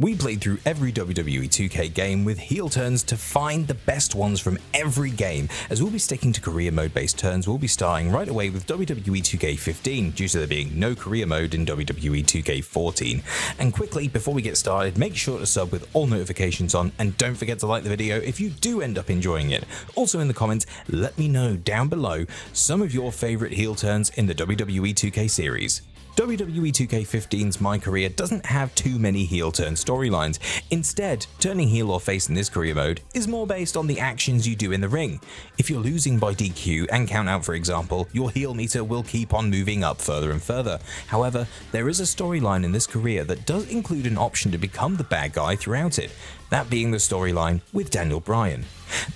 We played through every WWE 2K game with heel turns to find the best ones from every game. As we'll be sticking to career mode based turns, we'll be starting right away with WWE 2K15 due to there being no career mode in WWE 2K14. And quickly, before we get started, make sure to sub with all notifications on, and don't forget to like the video if you do end up enjoying it. Also in the comments, let me know down below some of your favorite heel turns in the WWE 2K series. WWE 2K15's My Career doesn't have too many heel turn storylines. Instead, turning heel or face in this career mode is more based on the actions you do in the ring. If you're losing by DQ and count out, for example, your heel meter will keep on moving up further and further. However, there is a storyline in this career that does include an option to become the bad guy throughout it, that being the storyline with Daniel Bryan.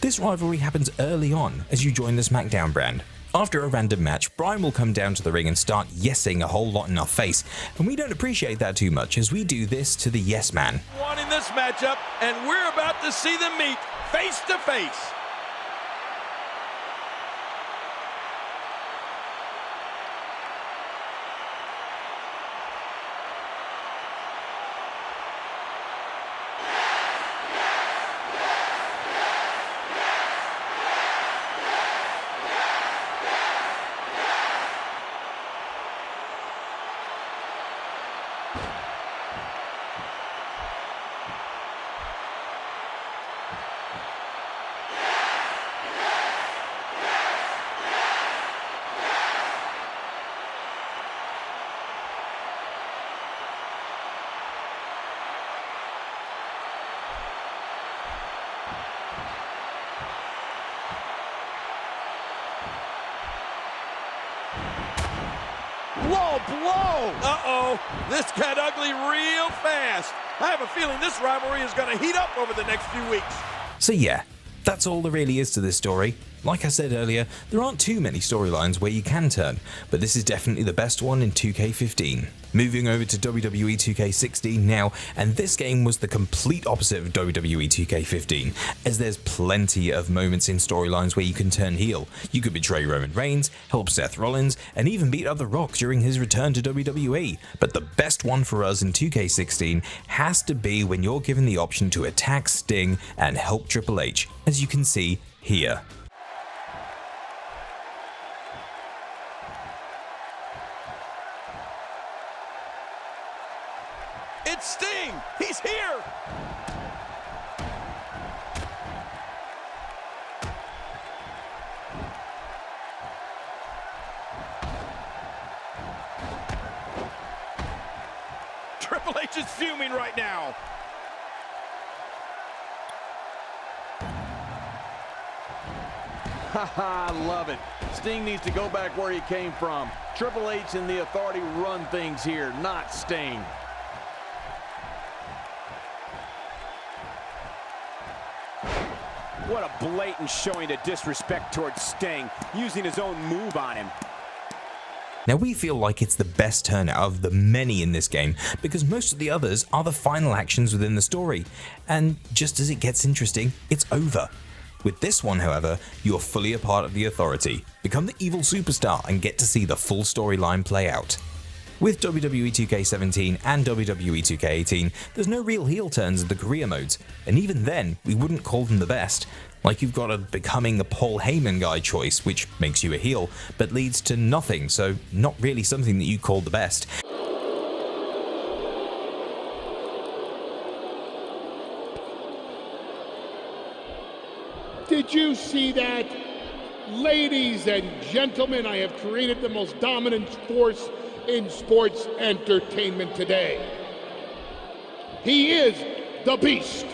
This rivalry happens early on as you join the SmackDown brand. After a random match, Bryan will come down to the ring and start yesing a whole lot in our face, and we don't appreciate that too much as we do this to the yes man. In this matchup, and we're about to see them meet face to face. Low blow! Uh-oh, this got ugly real fast. I have a feeling this rivalry is going to heat up over the next few weeks. So yeah, that's all there really is to this story. Like I said earlier, there aren't too many storylines where you can turn, but this is definitely the best one in 2K15. Moving over to WWE 2K16 now, and this game was the complete opposite of WWE 2K15, as there's plenty of moments in storylines where you can turn heel. You could betray Roman Reigns, help Seth Rollins, and even beat up The Rock during his return to WWE. But the best one for us in 2K16 has to be when you're given the option to attack Sting and help Triple H, as you can see here. It's Sting! He's here! Triple H is fuming right now. Haha, love it. Sting needs to go back where he came from. Triple H and the Authority run things here, not Sting. What a blatant showing of disrespect towards Sting, using his own move on him. Now we feel like it's the best turn out of the many in this game because most of the others are the final actions within the story, and just as it gets interesting, it's over. With this one, however, you're fully a part of the Authority, become the evil superstar and get to see the full storyline play out. With WWE 2K17 and WWE 2K18, there's no real heel turns in the career modes, and even then, we wouldn't call them the best. Like you've got a becoming a Paul Heyman guy choice, which makes you a heel, but leads to nothing, so not really something that you call the best. Did you see that? Ladies and gentlemen, I have created the most dominant force in sports entertainment today. He is the Beast.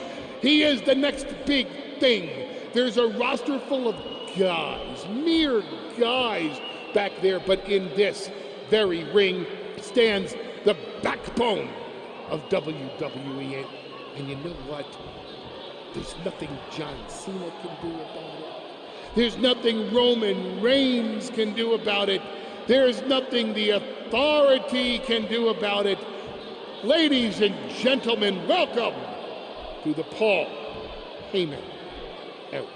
He is the next big thing. There's a roster full of guys, mere guys back there, but in this very ring stands the backbone of WWE. And you know what? There's nothing John Cena can do about it. There's nothing Roman Reigns can do about it. There's nothing the Authority can do about it. Ladies and gentlemen, welcome to the Paul Heyman era.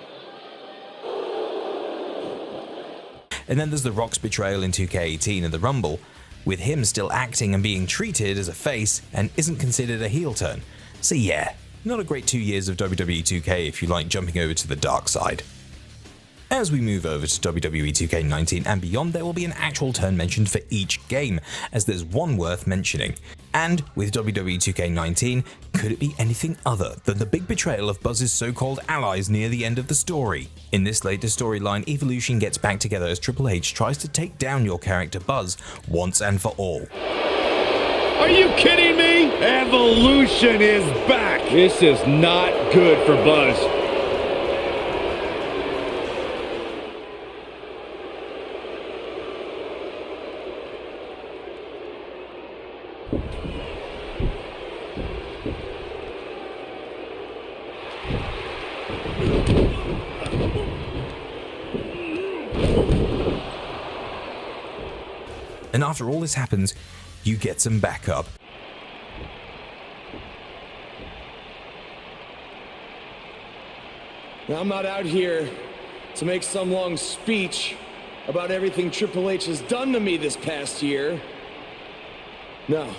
And then there's The Rock's betrayal in 2K18 and the Rumble, with him still acting and being treated as a face and isn't considered a heel turn. So yeah, not a great 2 years of WWE 2K if you like jumping over to the dark side. As we move over to WWE 2K19 and beyond, there will be an actual turn mentioned for each game, as there's one worth mentioning. And with WWE 2K19, could it be anything other than the big betrayal of Buzz's so-called allies near the end of the story? In this latest storyline, Evolution gets back together as Triple H tries to take down your character Buzz once and for all. Are you kidding me? Evolution is back. This is not good for Buzz. And after all this happens, you get some backup. Now, I'm not out here to make some long speech about everything Triple H has done to me this past year. No.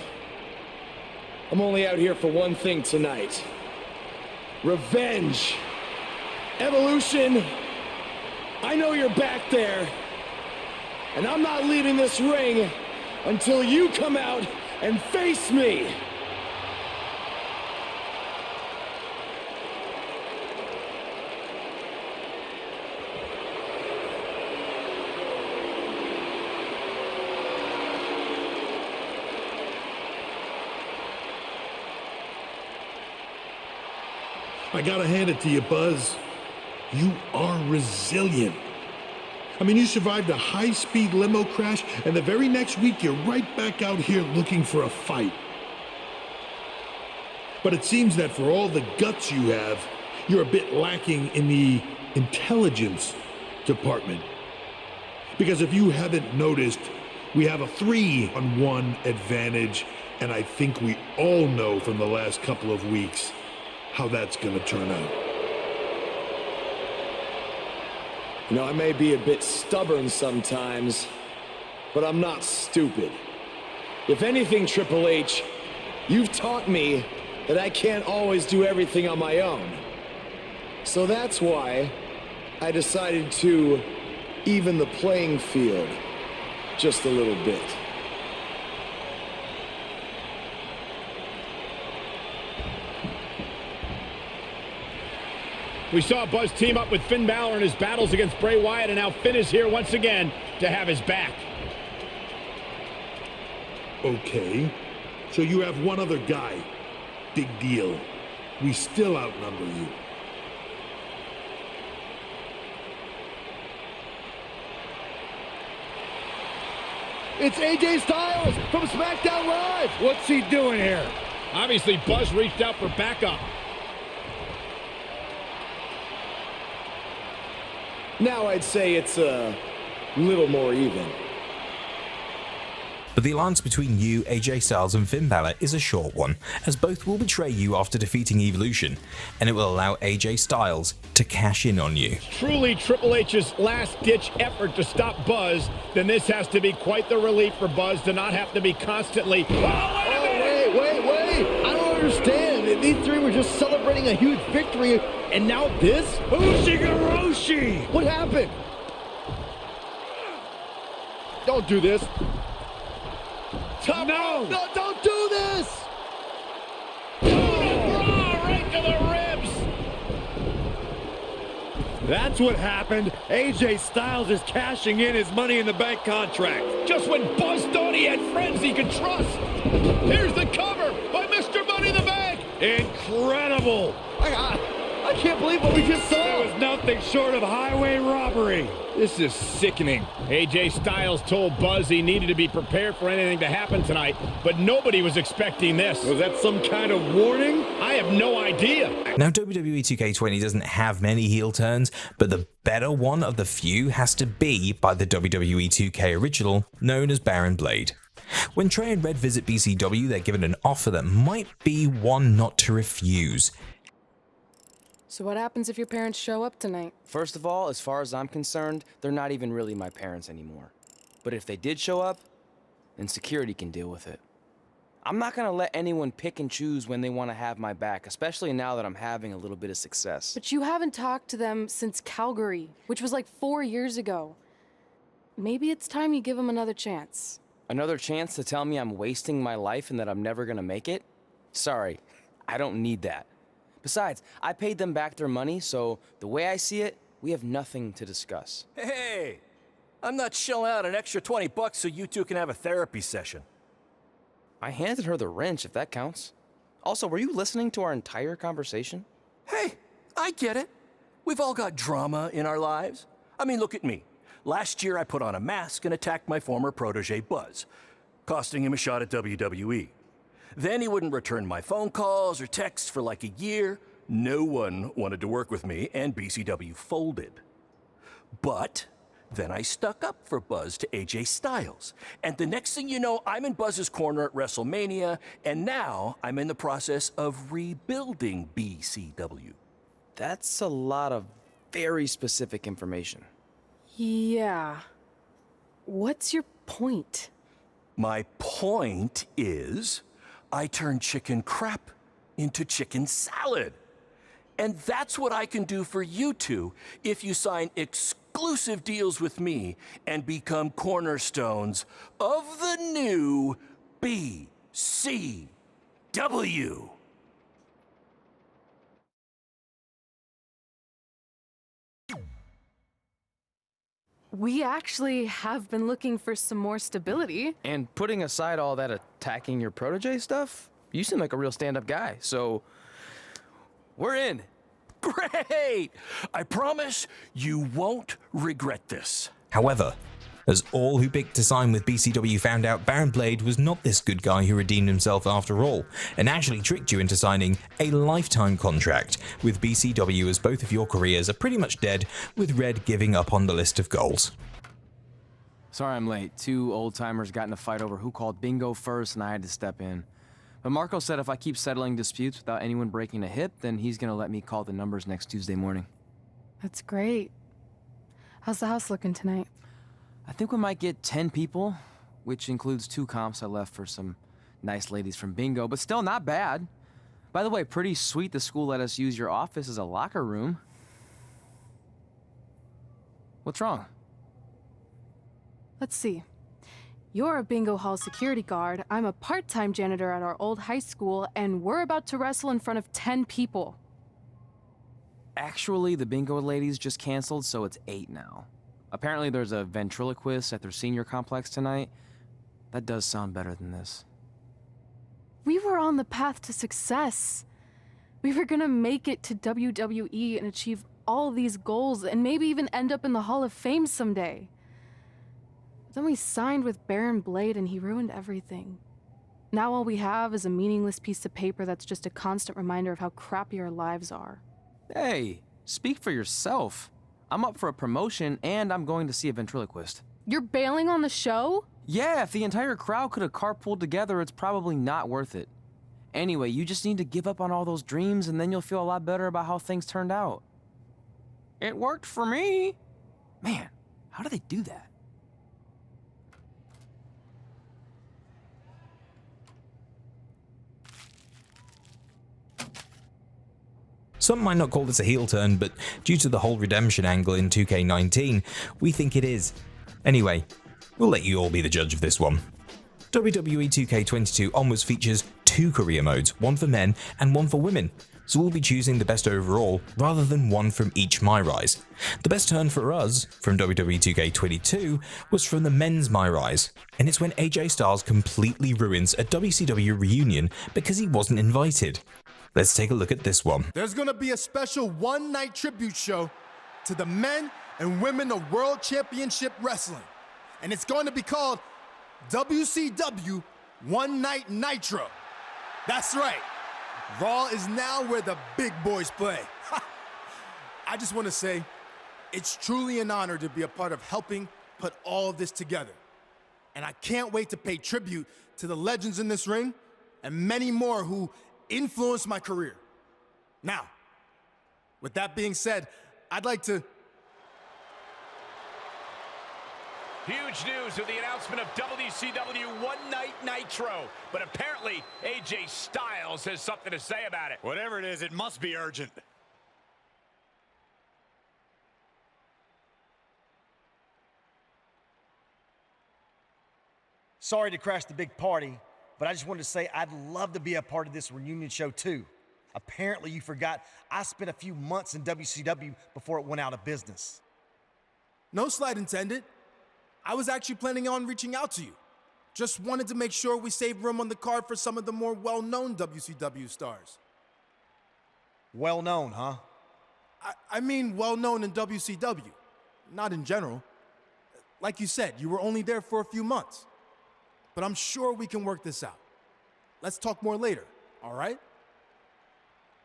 I'm only out here for one thing tonight. Revenge. Evolution. I know you're back there. And I'm not leaving this ring until you come out and face me. I gotta hand it to you, Buzz. You are resilient. I mean, you survived a high-speed limo crash, and the very next week you're right back out here looking for a fight. But it seems that for all the guts you have, you're a bit lacking in the intelligence department. Because if you haven't noticed, we have a 3-on-1 advantage, and I think we all know from the last couple of weeks how that's gonna turn out. You know, I may be a bit stubborn sometimes, but I'm not stupid. If anything, Triple H, you've taught me that I can't always do everything on my own. So that's why I decided to even the playing field just a little bit. We saw Buzz team up with Finn Balor in his battles against Bray Wyatt, and now Finn is here once again to have his back. Okay, so you have one other guy. Big deal. We still outnumber you. It's AJ Styles from SmackDown Live. What's he doing here? Obviously, Buzz reached out for backup. Now I'd say it's a little more even. But the alliance between you, AJ Styles and Finn Balor is a short one, as both will betray you after defeating Evolution, and it will allow AJ Styles to cash in on you. Truly Triple H's last-ditch effort to stop Buzz, then this has to be quite the relief for Buzz to not have to be constantly... Wait! I don't understand. These three were just celebrating a huge victory, and now this? Ushigoroshi! What happened? Don't do this. No, don't do this! Right to the ribs! That's what happened. AJ Styles is cashing in his Money in the Bank contract. Just when Buzz thought he had friends he could trust. Here's the cover by Mr. Money in the Bank. Incredible! I can't believe what we just saw. It was nothing short of highway robbery. This is sickening. AJ Styles told Buzz he needed to be prepared for anything to happen tonight, but nobody was expecting this. Was that some kind of warning? I have no idea. Now, WWE 2K20 doesn't have many heel turns, but the better one of the few has to be by the WWE 2K original, known as Baron Blade. When Trey and Red visit BCW, they're given an offer that might be one not to refuse. So what happens if your parents show up tonight? First of all, as far as I'm concerned, they're not even really my parents anymore. But if they did show up, then security can deal with it. I'm not gonna let anyone pick and choose when they want to have my back, especially now that I'm having a little bit of success. But you haven't talked to them since Calgary, which was like 4 years ago. Maybe it's time you give them another chance. Another chance to tell me I'm wasting my life and that I'm never gonna make it? Sorry, I don't need that. Besides, I paid them back their money, so the way I see it, we have nothing to discuss. Hey, I'm not shelling out an extra 20 bucks so you two can have a therapy session. I handed her the wrench, if that counts. Also, were you listening to our entire conversation? Hey, I get it. We've all got drama in our lives. I mean, look at me. Last year, I put on a mask and attacked my former protege, Buzz, costing him a shot at WWE. Then he wouldn't return my phone calls or texts for like a year. No one wanted to work with me, and BCW folded. But then I stuck up for Buzz to AJ Styles. And the next thing you know, I'm in Buzz's corner at WrestleMania, and now I'm in the process of rebuilding BCW. That's a lot of very specific information. Yeah. What's your point? My point is, I turned chicken crap into chicken salad. And that's what I can do for you two if you sign exclusive deals with me and become cornerstones of the new BCW. We actually have been looking for some more stability. And putting aside all that attacking your protege stuff, you seem like a real stand-up guy, so we're in. Great! I promise you won't regret this. However, as all who picked to sign with BCW found out, Baron Blade was not this good guy who redeemed himself after all, and actually tricked you into signing a lifetime contract with BCW, as both of your careers are pretty much dead, with Red giving up on the list of goals. Sorry I'm late. Two old-timers got in a fight over who called bingo first, and I had to step in. But Marco said if I keep settling disputes without anyone breaking a hip, then he's gonna let me call the numbers next Tuesday morning. That's great. How's the house looking tonight? I think we might get 10 people, which includes 2 comps I left for some nice ladies from bingo, but still not bad. By the way, pretty sweet the school let us use your office as a locker room. What's wrong? Let's see. You're a bingo hall security guard, I'm a part-time janitor at our old high school, and we're about to wrestle in front of 10 people. Actually, the bingo ladies just canceled, so it's 8 now. Apparently there's a ventriloquist at their senior complex tonight. That does sound better than this. We were on the path to success. We were gonna make it to WWE and achieve all these goals and maybe even end up in the Hall of Fame someday. But then we signed with Baron Blade and he ruined everything. Now all we have is a meaningless piece of paper that's just a constant reminder of how crappy our lives are. Hey, speak for yourself. I'm up for a promotion and I'm going to see a ventriloquist. You're bailing on the show? Yeah, if the entire crowd could have carpooled together, it's probably not worth it. Anyway, you just need to give up on all those dreams and then you'll feel a lot better about how things turned out. It worked for me. Man, how do they do that? Some might not call this a heel turn, but due to the whole redemption angle in 2K19, we think it is. Anyway, we'll let you all be the judge of this one. WWE 2K22 onwards features 2 career modes, one for men and one for women, so we'll be choosing the best overall rather than one from each My Rise. The best turn for us from WWE 2K22 was from the men's My Rise, and it's when AJ Styles completely ruins a WCW reunion because he wasn't invited. Let's take a look at this one. There's gonna be a special one-night tribute show to the men and women of World Championship Wrestling. And it's going to be called WCW One Night Nitro. That's right. Raw is now where the big boys play. I just want to say, it's truly an honor to be a part of helping put all of this together. And I can't wait to pay tribute to the legends in this ring and many more who influenced my career. Now, with that being said, I'd like to... Huge news with the announcement of WCW One Night Nitro. But apparently, AJ Styles has something to say about it. Whatever it is, it must be urgent. Sorry to crash the big party, but I just wanted to say I'd love to be a part of this reunion show too. Apparently you forgot I spent a few months in WCW before it went out of business. No slight intended. I was actually planning on reaching out to you. Just wanted to make sure we save room on the card for some of the more well-known WCW stars. Well-known, huh? I mean well-known in WCW, not in general. Like you said, you were only there for a few months. But I'm sure we can work this out. Let's talk more later, all right?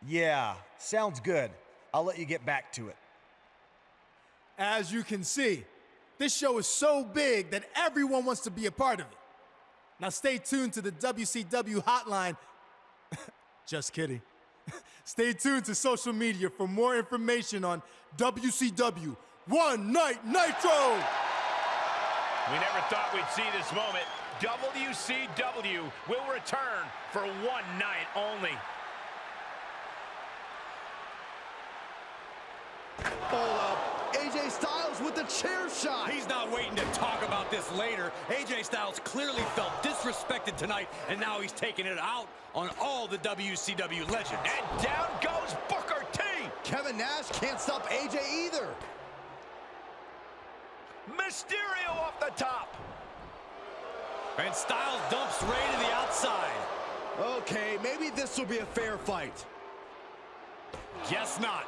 Yeah, sounds good. I'll let you get back to it. As you can see, this show is so big that everyone wants to be a part of it. Now stay tuned to the WCW hotline. Just kidding. Stay tuned to social media for more information on WCW One Night Nitro! We never thought we'd see this moment. WCW will return for one night only. Hold up. AJ Styles with the chair shot. He's not waiting to talk about this later. AJ Styles clearly felt disrespected tonight, and now he's taking it out on all the WCW legends. And down goes Booker T. Kevin Nash can't stop AJ either. Mysterio off the top. And Styles dumps Ray to the outside. Okay, maybe this will be a fair fight. Guess not.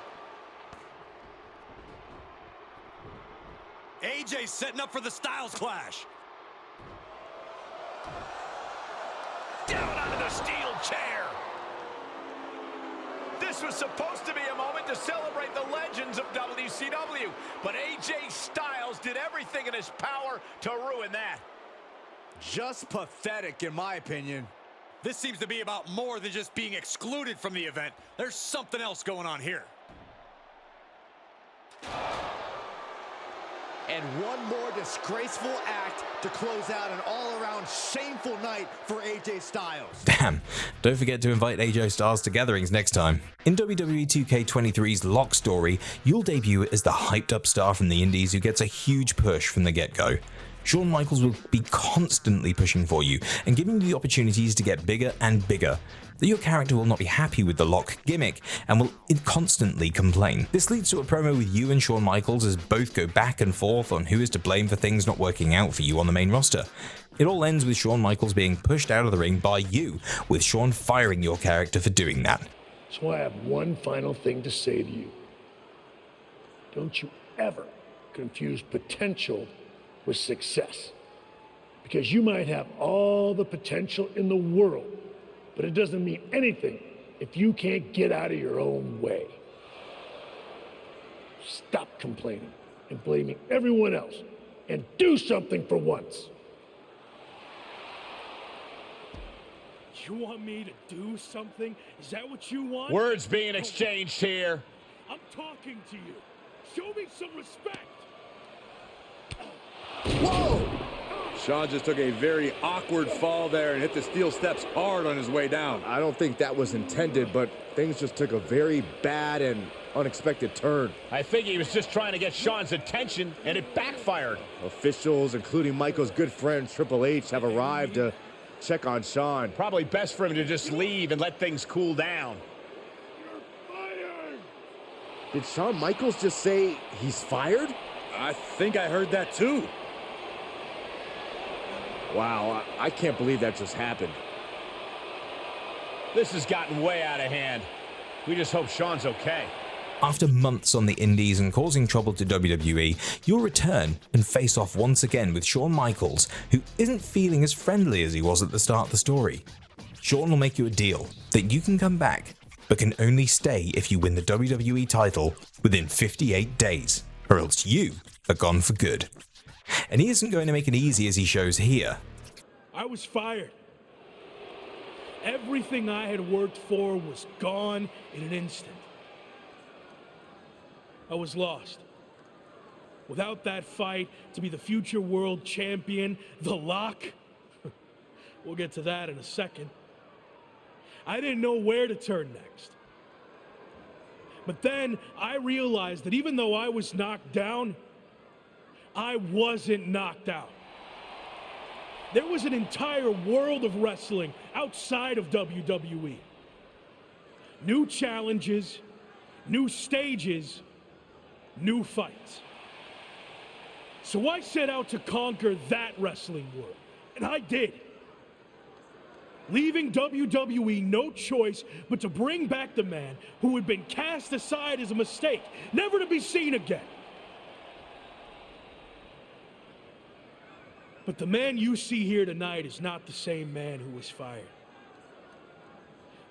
AJ setting up for the Styles clash. Down onto the steel chair. This was supposed to be a moment to celebrate the legends of WCW, but AJ Styles did everything in his power to ruin that. Just pathetic, in my opinion. This seems to be about more than just being excluded from the event. There's something else going on here. And one more disgraceful act to close out an all-around shameful night for AJ Styles. Damn, don't forget to invite AJ Styles to gatherings next time. In WWE 2K23's Lock story, you'll debut as the hyped-up star from the indies who gets a huge push from the get-go. Shawn Michaels will be constantly pushing for you and giving you the opportunities to get bigger and bigger. That your character will not be happy with the Lock gimmick and will constantly complain. This leads to a promo with you and Shawn Michaels as both go back and forth on who is to blame for things not working out for you on the main roster. It all ends with Shawn Michaels being pushed out of the ring by you, with Shawn firing your character for doing that. So I have one final thing to say to you. Don't you ever confuse potential with success. Because you might have all the potential in the world, but it doesn't mean anything if you can't get out of your own way. Stop complaining and blaming everyone else and do something for once. You want me to do something? Is that what you want? Words being exchanged here. I'm talking to you. Show me some respect. Whoa! Shawn just took a very awkward fall there and hit the steel steps hard on his way down. I don't think that was intended, but things just took a very bad and unexpected turn. I think he was just trying to get Shawn's attention, and it backfired. Officials, including Michael's good friend Triple H, have arrived to check on Shawn. Probably best for him to just leave and let things cool down. Did Shawn Michaels just say he's fired? I think I heard that too. Wow, I can't believe that just happened. This has gotten way out of hand. We just hope Shawn's okay. After months on the indies and causing trouble to WWE, you'll return and face off once again with Shawn Michaels, who isn't feeling as friendly as he was at the start of the story. Shawn will make you a deal that you can come back, but can only stay if you win the WWE title within 58 days, or else you are gone for good. And he isn't going to make it easy as he shows here. I was fired. Everything I had worked for was gone in an instant. I was lost. without that fight to be the future world champion, The Lock. We'll get to that in a second. I didn't know where to turn next. But then I realized that even though I was knocked down, I wasn't knocked out. There was an entire world of wrestling outside of WWE. New challenges, new stages, new fights. So I set out to conquer that wrestling world, and I did. Leaving WWE no choice but to bring back the man who had been cast aside as a mistake, never to be seen again. But the man you see here tonight is not the same man who was fired.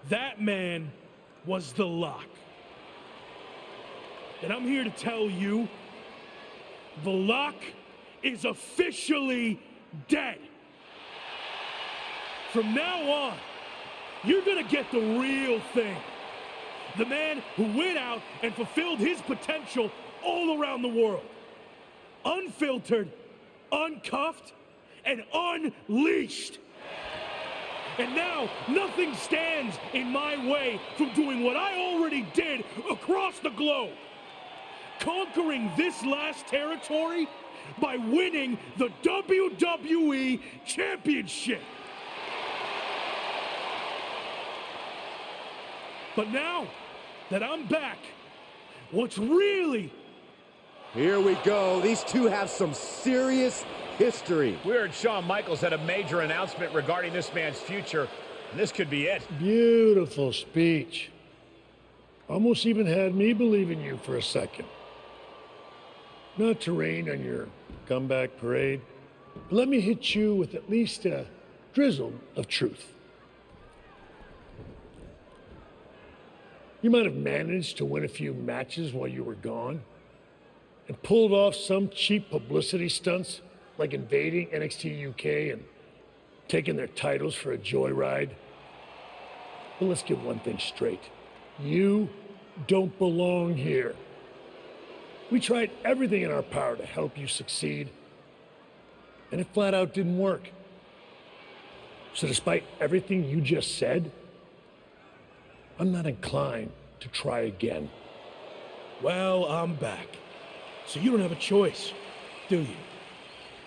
That man was The Lock. And I'm here to tell you, The Lock is officially dead. From now on, you're gonna get the real thing. The man who went out and fulfilled his potential all around the world. Unfiltered, uncuffed, and unleashed. And now, nothing stands in my way from doing what I already did across the globe. Conquering this last territory by winning the WWE Championship. But now that I'm back, what's really... Here we go. These two have some serious history. We heard Shawn Michaels had a major announcement regarding this man's future, and this could be it. Beautiful speech. Almost even had me believe in you for a second. Not to rain on your comeback parade, but let me hit you with at least a drizzle of truth. You might have managed to win a few matches while you were gone and pulled off some cheap publicity stunts like invading NXT UK and taking their titles for a joyride. But let's get one thing straight. You don't belong here. We tried everything in our power to help you succeed, and it flat out didn't work. So despite everything you just said, I'm not inclined to try again. Well, I'm back. So you don't have a choice, do you?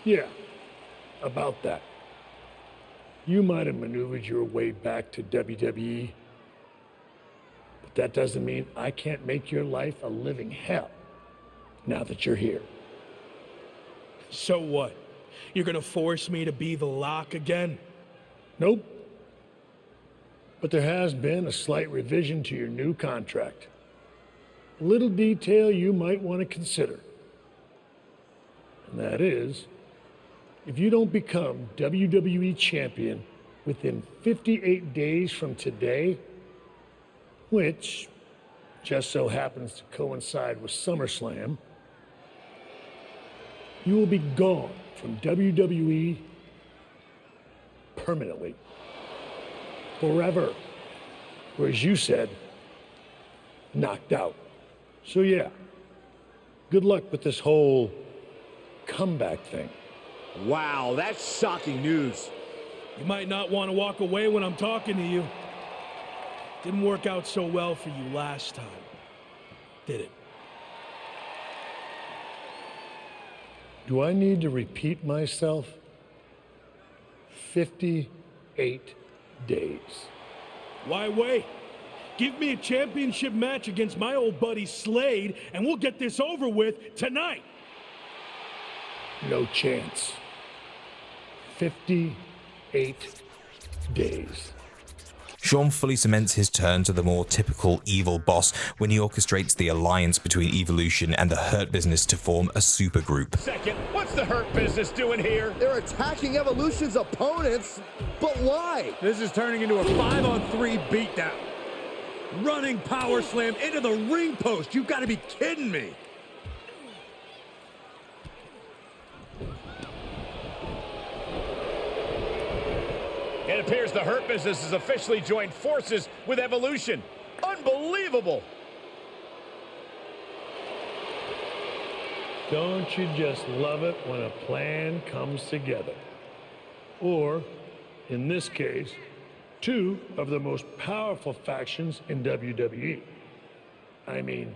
Yeah, about that. You might have maneuvered your way back to WWE, but that doesn't mean I can't make your life a living hell now that you're here. So what? You're gonna force me to be The Lock again? Nope. But there has been a slight revision to your new contract. A little detail you might want to consider. And that is, if you don't become WWE champion within 58 days from today, which just so happens to coincide with SummerSlam, you will be gone from WWE permanently. Forever. Or as you said, knocked out. So yeah, good luck with this whole comeback thing. Wow, that's shocking news. You might not want to walk away when I'm talking to you. Didn't work out so well for you last time, did it? Do I need to repeat myself? 58 days. Why wait? Give me a championship match against my old buddy Slade, and we'll get this over with tonight. No chance. 58 days. Shawn fully cements his turn to the more typical evil boss when he orchestrates the alliance between Evolution and the Hurt Business to form a supergroup. Second, what's the Hurt Business doing here? They're attacking Evolution's opponents, but why? This is turning into a 5-on-3 beatdown. Running power slam into the ring post. You've got to be kidding me. It appears the Hurt Business has officially joined forces with Evolution. Unbelievable! Don't you just love it when a plan comes together? Or, in this case, two of the most powerful factions in WWE. I mean,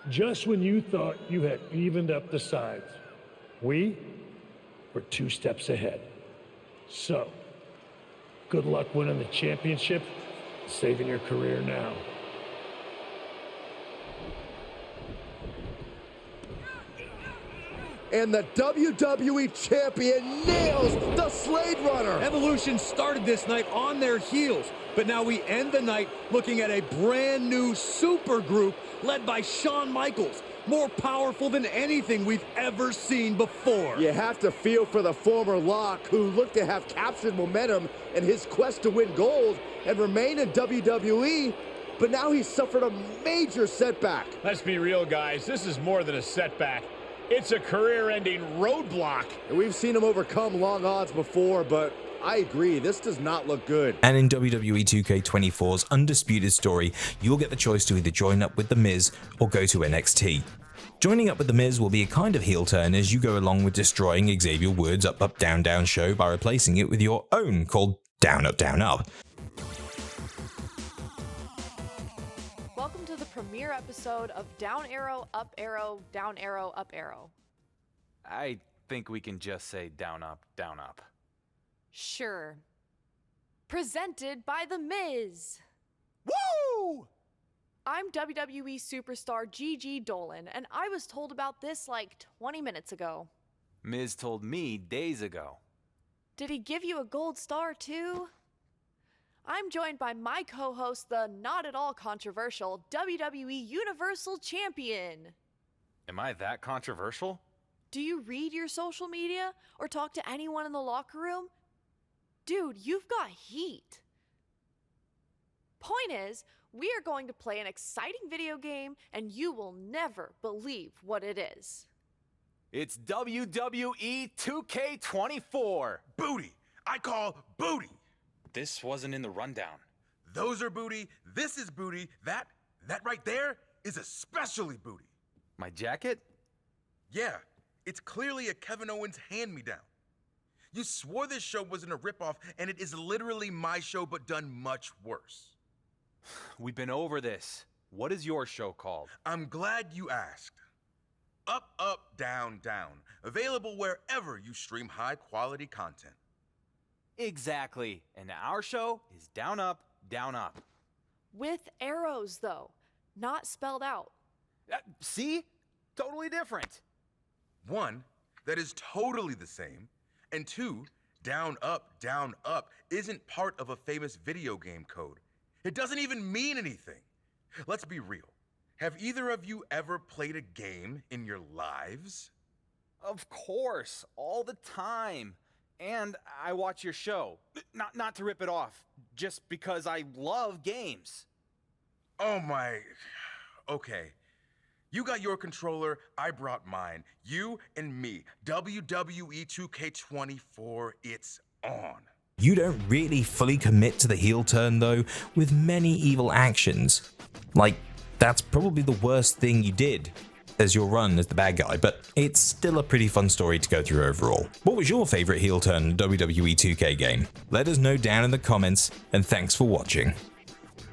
just when you thought you had evened up the sides, we were 2 steps ahead. So, good luck winning the championship, saving your career now. And the WWE Champion nails the Slade Runner. Evolution started this night on their heels, but now we end the night looking at a brand new super group led by Shawn Michaels, more powerful than anything we've ever seen before. You have to feel for the former Lock, who looked to have captured momentum in his quest to win gold and remain in WWE, but now he's suffered a major setback. Let's be real, guys. This is more than a setback. It's a career-ending roadblock. And we've seen him overcome long odds before, but I agree, this does not look good. And in WWE 2K24's Undisputed Story, you'll get the choice to either join up with The Miz or go to NXT. Joining up with The Miz will be a kind of heel turn as you go along with destroying Xavier Woods' Up Up Down Down show by replacing it with your own called Down Up Down Up. Welcome to the premiere episode of Down Arrow, Up Arrow, Down Arrow, Up Arrow. I think we can just say down, up, down, up. Sure. Presented by The Miz. Woo! I'm WWE superstar Gigi Dolan, and I was told about this like 20 minutes ago. Miz told me days ago. Did he give you a gold star too? I'm joined by my co-host, the not at all controversial WWE Universal Champion. Am I that controversial? Do you read your social media or talk to anyone in the locker room? Dude, you've got heat. Point is, we are going to play an exciting video game and you will never believe what it is. It's WWE 2K24. Booty. I call booty. This wasn't in the rundown. Those are booty. This is booty. That right there is especially booty. My jacket? Yeah, it's clearly a Kevin Owens hand-me-down. You swore this show wasn't a ripoff, and it is literally my show, but done much worse. We've been over this. What is your show called? I'm glad you asked. Up, Up, Down, Down. Available wherever you stream high-quality content. Exactly. And our show is down, up, down, up. With arrows, though. Not spelled out. See? Totally different. 1, that is totally the same. And 2, down, up, isn't part of a famous video game code. It doesn't even mean anything. Let's be real. Have either of you ever played a game in your lives? Of course, all the time. And I watch your show. Not to rip it off, just because I love games. Oh my... Okay. You got your controller, I brought mine. You and me. WWE 2K24, it's on. You don't really fully commit to the heel turn though, with many evil actions. Like, that's probably the worst thing you did as your run as the bad guy, but it's still a pretty fun story to go through overall. What was your favorite heel turn in a WWE 2K game? Let us know down in the comments, and thanks for watching.